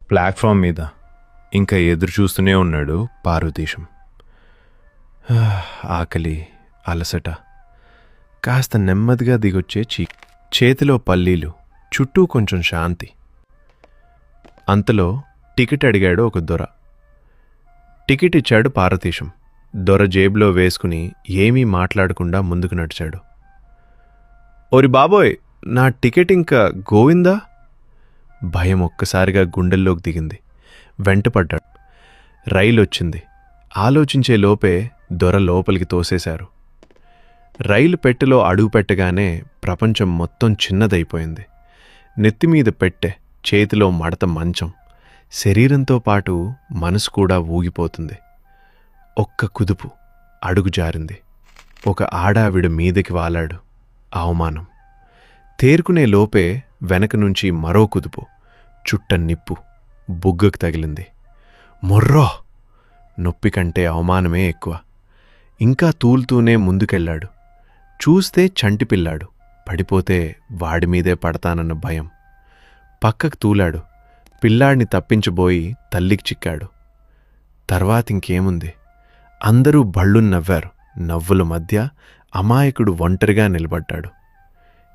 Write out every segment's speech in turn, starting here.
Platform మీద ఇంకా ఎదురు చూస్తూనే ఉన్నాడు పార్వతీశం. ఆకలి, అలసట, కాస్త నెమ్మదిగా దిగొచ్చే చేతిలో పల్లీలు, చుట్టూ కొంచెం శాంతి. అంతలో టికెట్ అడిగాడు ఒక దొర. టికెట్ ఇచ్చాడు పార్వతీశం. దొర జేబులో వేసుకుని ఏమీ మాట్లాడకుండా ముందుకు నడిచాడు. ఓరి బాబోయ్, నా టికెట్ ఇంకా గోవిందా? భయం ఒక్కసారిగా గుండెల్లోకి దిగింది. వెంటపడ్డాడు. రైలొచ్చింది. ఆలోచించే లోపే దొర లోపలికి తోసేశారు. రైలు పెట్టెలో అడుగు పెట్టగానే ప్రపంచం మొత్తం చిన్నదైపోయింది. నెత్తిమీద పెట్టె, చేతిలో మడత మంచం, శరీరంతో పాటు మనసు కూడా ఊగిపోతుంది. ఒక్క కుదుపు, అడుగు జారింది. ఒక ఆడావిడ మీదకి వాలాడు. అవమానం. తేరుకునే లోపే వెనక నుంచి మరో కుదుపు, చుట్ట నిప్పు బుగ్గకు తగిలింది. మొర్రో! నొప్పి కంటే అవమానమే ఎక్కువ. ఇంకా తూలుతూనే ముందుకెళ్లాడు. చూస్తే చంటిపిల్లాడు. పడిపోతే వాడిమీదే పడతానన్న భయం. పక్కకు తూలాడు. పిల్లాడిని తప్పించబోయి తల్లికి చిక్కాడు. తర్వాతింకేముంది? అందరూ బళ్ళున్ నవ్వారు. నవ్వుల మధ్య అమాయకుడు ఒంటరిగా నిలబడ్డాడు.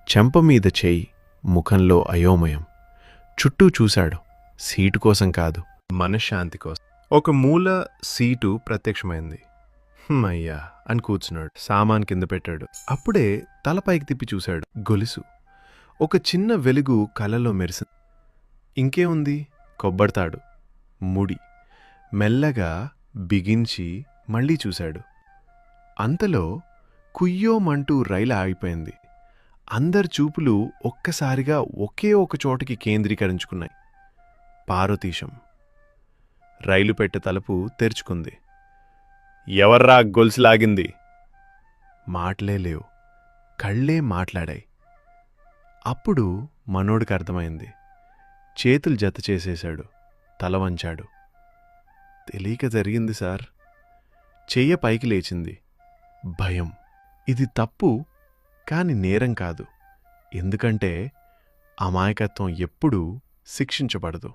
చెంపమీద చేయి, ముఖంలో అయోమయం. చుట్టూ చూశాడు. సీటు కోసం కాదు, మనశ్శాంతి కోసం. ఒక మూల సీటు ప్రత్యక్షమైంది. అయ్యా అని కూర్చున్నాడు. సామాన్ కింద పెట్టాడు. అప్పుడే తలపైకి తిప్పి చూశాడు. గొలుసు. ఒక చిన్న వెలుగు కళ్ళలో మెరిసింది. ఇంకేముంది? కొబ్బడతాడు, ముడి. మెల్లగా బిగించి మళ్లీ చూశాడు. అంతలో కుయ్యోమంటూ రైలు ఆగిపోయింది. అందరి చూపులు ఒక్కసారిగా ఒకే ఒక చోటికి కేంద్రీకరించుకున్నాయి. పార్వతీశం. రైలు పెట్టె తలుపు తెరుచుకుంది. ఎవర్రా గొలుసులాగింది? మాటలే లేవు, కళ్ళే మాట్లాడాయి. అప్పుడు మనోడికి అర్థమైంది. చేతులు జత చేసేశాడు. తల వంచాడు. తెలియక జరిగింది సార్. చెయ్య పైకి లేచింది. భయం. ఇది తప్పు, కాని నేరం కాదు. ఎందుకంటే అమాయకత్వం ఎప్పుడూ శిక్షించబడదు.